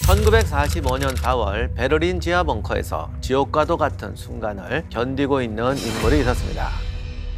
1945년 4월 베를린 지하 벙커에서 지옥과도 같은 순간을 견디고 있는 인물이 있었습니다.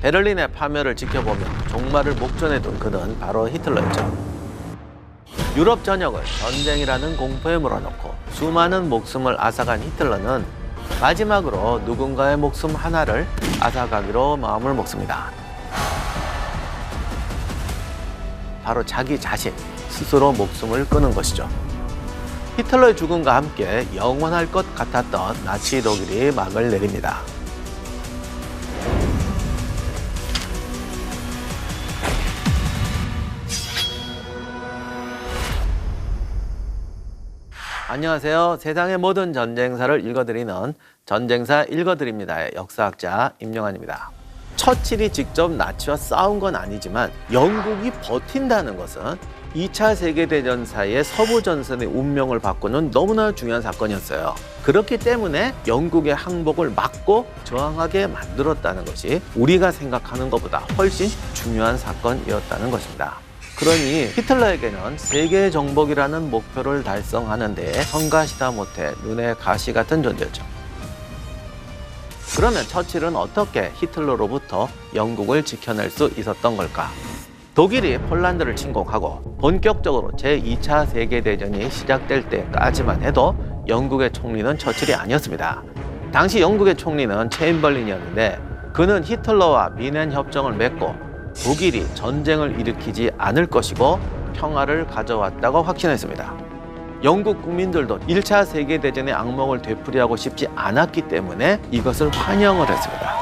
베를린의 파멸을 지켜보며 종말을 목전에 둔 그는 바로 히틀러였죠. 유럽 전역을 전쟁이라는 공포에 몰아넣고 수많은 목숨을 앗아간 히틀러는 마지막으로 누군가의 목숨 하나를 앗아가기로 마음을 먹습니다. 바로 자기 자신, 스스로 목숨을 끊은 것이죠. 히틀러의 죽음과 함께 영원할 것 같았던 나치 독일이 막을 내립니다. 안녕하세요. 세상의 모든 전쟁사를 읽어드리는 전쟁사 읽어드립니다의 역사학자 임영환입니다. 처칠이 직접 나치와 싸운 건 아니지만 영국이 버틴다는 것은 2차 세계대전 사이에 서부전선의 운명을 바꾸는 너무나 중요한 사건이었어요. 그렇기 때문에 영국의 항복을 막고 저항하게 만들었다는 것이 우리가 생각하는 것보다 훨씬 중요한 사건이었다는 것입니다. 그러니 히틀러에게는 세계 정복이라는 목표를 달성하는 데에 성가시다 못해 눈에 가시 같은 존재였죠. 그러면 처칠은 어떻게 히틀러로부터 영국을 지켜낼 수 있었던 걸까? 독일이 폴란드를 침공하고 본격적으로 제2차 세계대전이 시작될 때까지만 해도 영국의 총리는 처칠이 아니었습니다. 당시 영국의 총리는 체인벌린이었는데 그는 히틀러와 미넨 협정을 맺고 독일이 전쟁을 일으키지 않을 것이고 평화를 가져왔다고 확신했습니다. 영국 국민들도 1차 세계대전의 악몽을 되풀이하고 싶지 않았기 때문에 이것을 환영을 했습니다.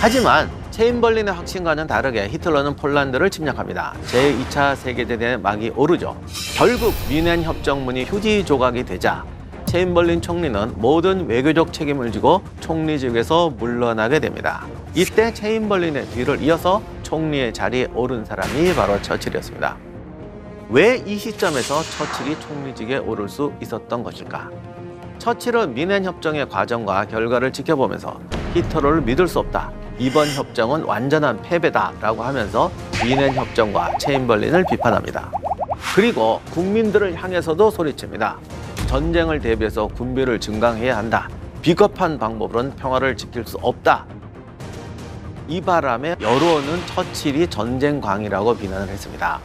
하지만 체인벌린의 확신과는 다르게 히틀러는 폴란드를 침략합니다. 제2차 세계대전의 막이 오르죠. 결국 미넨 협정문이 휴지 조각이 되자 체인벌린 총리는 모든 외교적 책임을 지고 총리직에서 물러나게 됩니다. 이때 체인벌린의 뒤를 이어서 총리의 자리에 오른 사람이 바로 처칠이었습니다. 왜 이 시점에서 처칠이 총리직에 오를 수 있었던 것일까? 처칠은 미넨 협정의 과정과 결과를 지켜보면서 히틀러를 믿을 수 없다. 이번 협정은 완전한 패배다라고 하면서 미넨 협정과 체인벌린을 비판합니다. 그리고 국민들을 향해서도 소리칩니다. 전쟁을 대비해서 군비를 증강해야 한다. 비겁한 방법으로는 평화를 지킬 수 없다. 이 바람에 여론은 처칠이 전쟁광이라고 비난을 했습니다.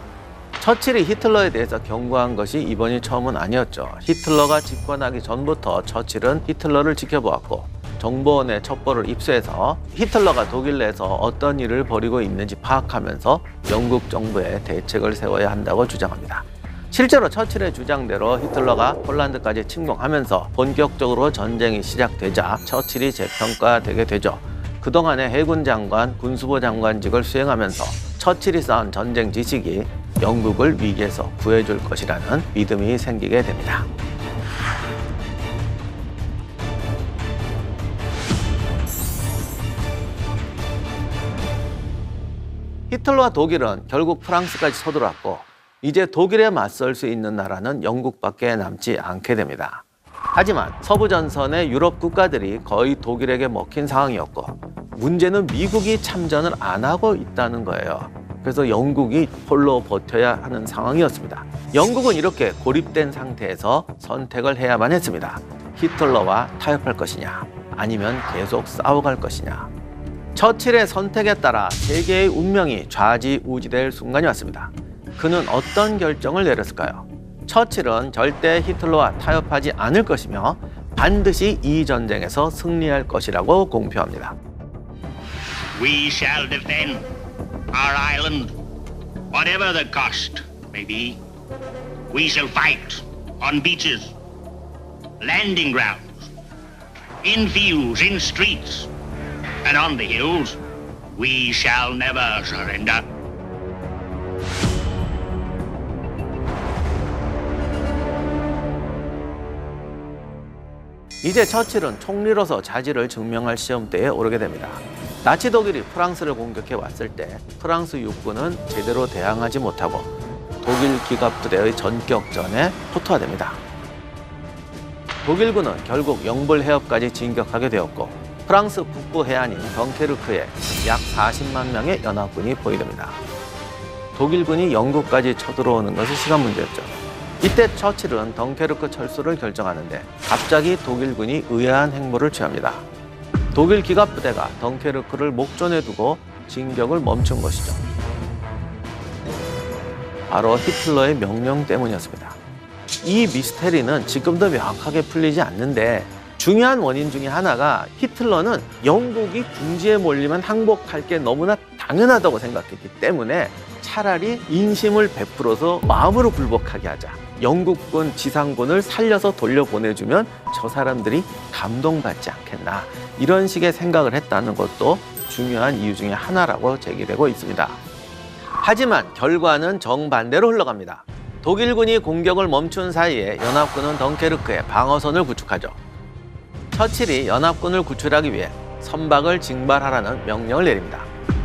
처칠이 히틀러에 대해서 경고한 것이 이번이 처음은 아니었죠. 히틀러가 집권하기 전부터 처칠은 히틀러를 지켜보았고 정보원의 첩보를 입수해서 히틀러가 독일 내에서 어떤 일을 벌이고 있는지 파악하면서 영국 정부에 대책을 세워야 한다고 주장합니다. 실제로 처칠의 주장대로 히틀러가 폴란드까지 침공하면서 본격적으로 전쟁이 시작되자 처칠이 재평가되게 되죠. 그동안의 해군 장관, 군수부 장관직을 수행하면서 처칠이 쌓은 전쟁 지식이 영국을 위기에서 구해줄 것이라는 믿음이 생기게 됩니다. 히틀러와 독일은 결국 프랑스까지 서들어왔고 이제 독일에 맞설 수 있는 나라는 영국밖에 남지 않게 됩니다. 하지만 서부전선의 유럽 국가들이 거의 독일에게 먹힌 상황이었고 문제는 미국이 참전을 안 하고 있다는 거예요. 그래서 영국이 홀로 버텨야 하는 상황이었습니다. 영국은 이렇게 고립된 상태에서 선택을 해야만 했습니다. 히틀러와 타협할 것이냐 아니면 계속 싸워갈 것이냐. 처칠의 선택에 따라 세계의 운명이 좌지우지될 순간이 왔습니다. 그는 어떤 결정을 내렸을까요? 처칠은 절대 히틀러와 타협하지 않을 것이며 반드시 이 전쟁에서 승리할 것이라고 공표합니다. We shall defend our island, whatever the cost may be. We shall fight on beaches, landing grounds, in fields, in streets, and on the hills. We shall never surrender. 이제 처칠은 총리로서 자질을 증명할 시험대에 오르게 됩니다. 나치 독일이 프랑스를 공격해 왔을 때 프랑스 육군은 제대로 대항하지 못하고 독일 기갑부대의 전격전에 호투하됩니다. 독일군은 결국 영불 해협까지 진격하게 되었고 프랑스 북부 해안인 덩케르크에 약 40만 명의 연합군이 포위됩니다. 독일군이 영국까지 쳐들어오는 것이 시간 문제였죠. 이때 처칠은 덩케르크 철수를 결정하는데 갑자기 독일군이 의아한 행보를 취합니다. 독일 기갑부대가 덩케르크를 목전에 두고 진격을 멈춘 것이죠. 바로 히틀러의 명령 때문이었습니다. 이 미스테리는 지금도 명확하게 풀리지 않는데 중요한 원인 중에 하나가 히틀러는 영국이 궁지에 몰리면 항복할 게 너무나 당연하다고 생각했기 때문에 차라리 인심을 베풀어서 마음으로 굴복하게 하자. 영국군 지상군을 살려서 돌려보내주면 저 사람들이 감동받지 않겠나. 이런 식의 생각을 했다는 것도 중요한 이유 중에 하나라고 제기되고 있습니다. 하지만 결과는 정반대로 흘러갑니다. 독일군이 공격을 멈춘 사이에 연합군은 덩케르크에 방어선을 구축하죠. 처칠이 연합군을 구출하기 위해 선박을 징발하라는 명령을 내립니다.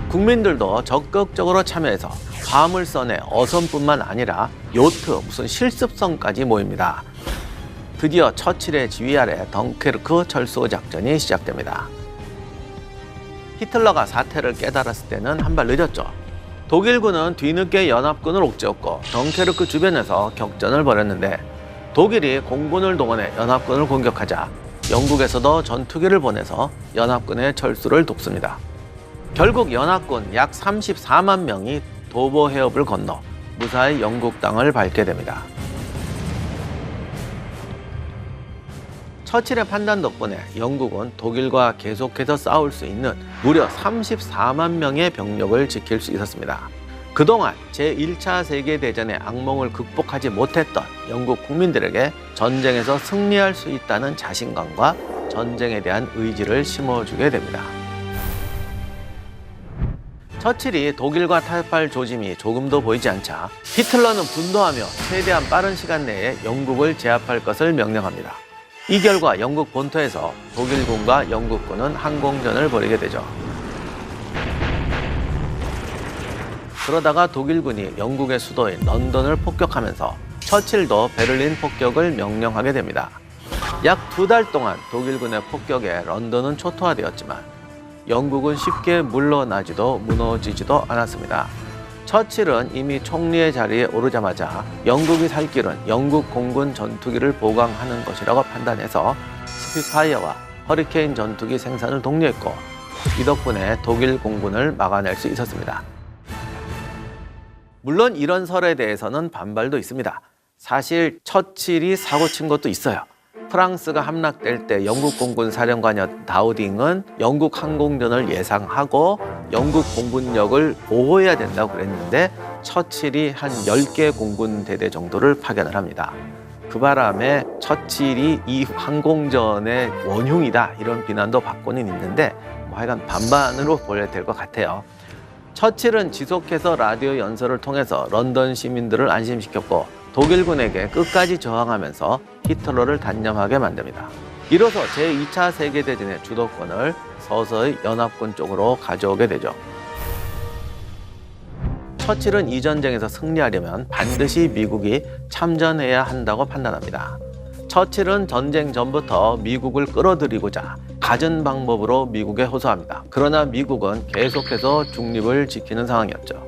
국민들도 적극적으로 참여해서 화물선의 어선뿐만 아니라 요트, 무슨 실습선까지 모입니다. 드디어 처칠의 지휘 아래 덩케르크 철수 작전이 시작됩니다. 히틀러가 사태를 깨달았을 때는 한 발 늦었죠. 독일군은 뒤늦게 연합군을 옥죄었고 덩케르크 주변에서 격전을 벌였는데 독일이 공군을 동원해 연합군을 공격하자 영국에서도 전투기를 보내서 연합군의 철수를 돕습니다. 결국 연합군 약 34만 명이 도보 해협을 건너 무사히 영국 땅을 밟게 됩니다. 처칠의 판단 덕분에 영국은 독일과 계속해서 싸울 수 있는 무려 34만 명의 병력을 지킬 수 있었습니다. 그동안 제1차 세계대전의 악몽을 극복하지 못했던 영국 국민들에게 전쟁에서 승리할 수 있다는 자신감과 전쟁에 대한 의지를 심어주게 됩니다. 처칠이 독일과 타협할 조짐이 조금도 보이지 않자 히틀러는 분노하며 최대한 빠른 시간 내에 영국을 제압할 것을 명령합니다. 이 결과 영국 본토에서 독일군과 영국군은 항공전을 벌이게 되죠. 그러다가 독일군이 영국의 수도인 런던을 폭격하면서 처칠도 베를린 폭격을 명령하게 됩니다. 약 2달 동안 독일군의 폭격에 런던은 초토화되었지만 영국은 쉽게 물러나지도 무너지지도 않았습니다. 처칠은 이미 총리의 자리에 오르자마자 영국이 살 길은 영국 공군 전투기를 보강하는 것이라고 판단해서 스피파이어와 허리케인 전투기 생산을 독려했고 이 덕분에 독일 공군을 막아낼 수 있었습니다. 물론 이런 설에 대해서는 반발도 있습니다. 사실 처칠이 사고친 것도 있어요. 프랑스가 함락될 때 영국 공군 사령관이었던 다우딩은 영국 항공전을 예상하고 영국 공군력을 보호해야 된다고 그랬는데 처칠이 한 10개 공군 대대 정도를 파견을 합니다. 그 바람에 처칠이 이 항공전의 원흉이다 이런 비난도 받고는 있는데 하여간 반반으로 보여야 될 것 같아요. 처칠은 지속해서 라디오 연설을 통해서 런던 시민들을 안심시켰고 독일군에게 끝까지 저항하면서 히틀러를 단념하게 만듭니다. 이로써 제2차 세계대전의 주도권을 서서히 연합군 쪽으로 가져오게 되죠. 처칠은 이 전쟁에서 승리하려면 반드시 미국이 참전해야 한다고 판단합니다. 처칠은 전쟁 전부터 미국을 끌어들이고자 갖은 방법으로 미국에 호소합니다. 그러나 미국은 계속해서 중립을 지키는 상황이었죠.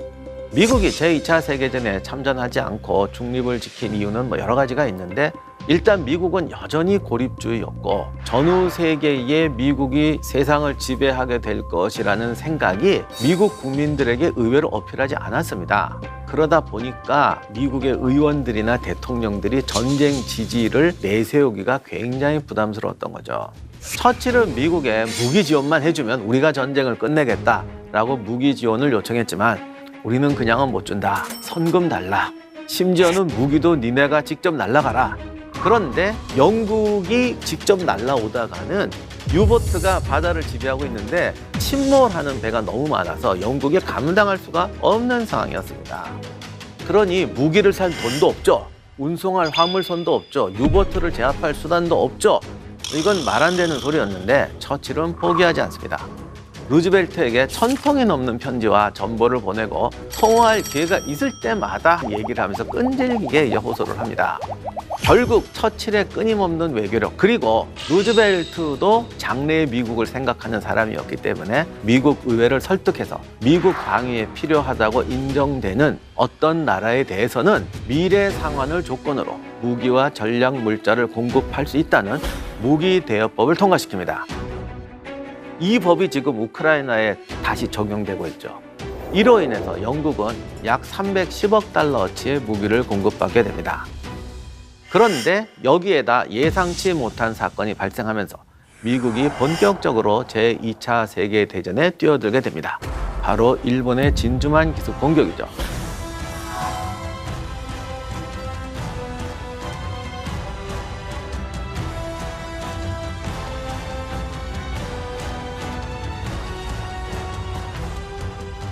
미국이 제2차 세계전에 참전하지 않고 중립을 지킨 이유는 여러 가지가 있는데 일단 미국은 여전히 고립주의였고 전후 세계에 미국이 세상을 지배하게 될 것이라는 생각이 미국 국민들에게 의외로 어필하지 않았습니다. 그러다 보니까 미국의 의원들이나 대통령들이 전쟁 지지를 내세우기가 굉장히 부담스러웠던 거죠. 처칠은 미국에 무기 지원만 해주면 우리가 전쟁을 끝내겠다라고 무기 지원을 요청했지만 우리는 그냥은 못 준다. 선금 달라. 심지어는 무기도 니네가 직접 날라가라. 그런데 영국이 직접 날라오다가는 유보트가 바다를 지배하고 있는데 침몰하는 배가 너무 많아서 영국이 감당할 수가 없는 상황이었습니다. 그러니 무기를 살 돈도 없죠. 운송할 화물선도 없죠. 유보트를 제압할 수단도 없죠. 이건 말 안 되는 소리였는데 처칠은 포기하지 않습니다. 루즈벨트에게 1000통이 넘는 편지와 전보를 보내고 통화할 기회가 있을 때마다 얘기를 하면서 끈질기게 호소를 합니다. 결국 처칠의 끊임없는 외교력 그리고 루즈벨트도 장래의 미국을 생각하는 사람이었기 때문에 미국 의회를 설득해서 미국 방위에 필요하다고 인정되는 어떤 나라에 대해서는 미래 상환을 조건으로 무기와 전략 물자를 공급할 수 있다는 무기 대여법을 통과시킵니다. 이 법이 지금 우크라이나에 다시 적용되고 있죠. 이로 인해서 영국은 약 310억 달러어치의 무기를 공급받게 됩니다. 그런데 여기에다 예상치 못한 사건이 발생하면서 미국이 본격적으로 제2차 세계대전에 뛰어들게 됩니다. 바로 일본의 진주만 기습 공격이죠.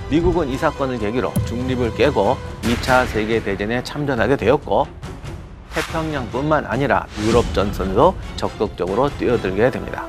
미국은 이 사건을 계기로 중립을 깨고 2차 세계대전에 참전하게 되었고, 태평양뿐만 아니라 유럽 전선에도 적극적으로 뛰어들게 됩니다.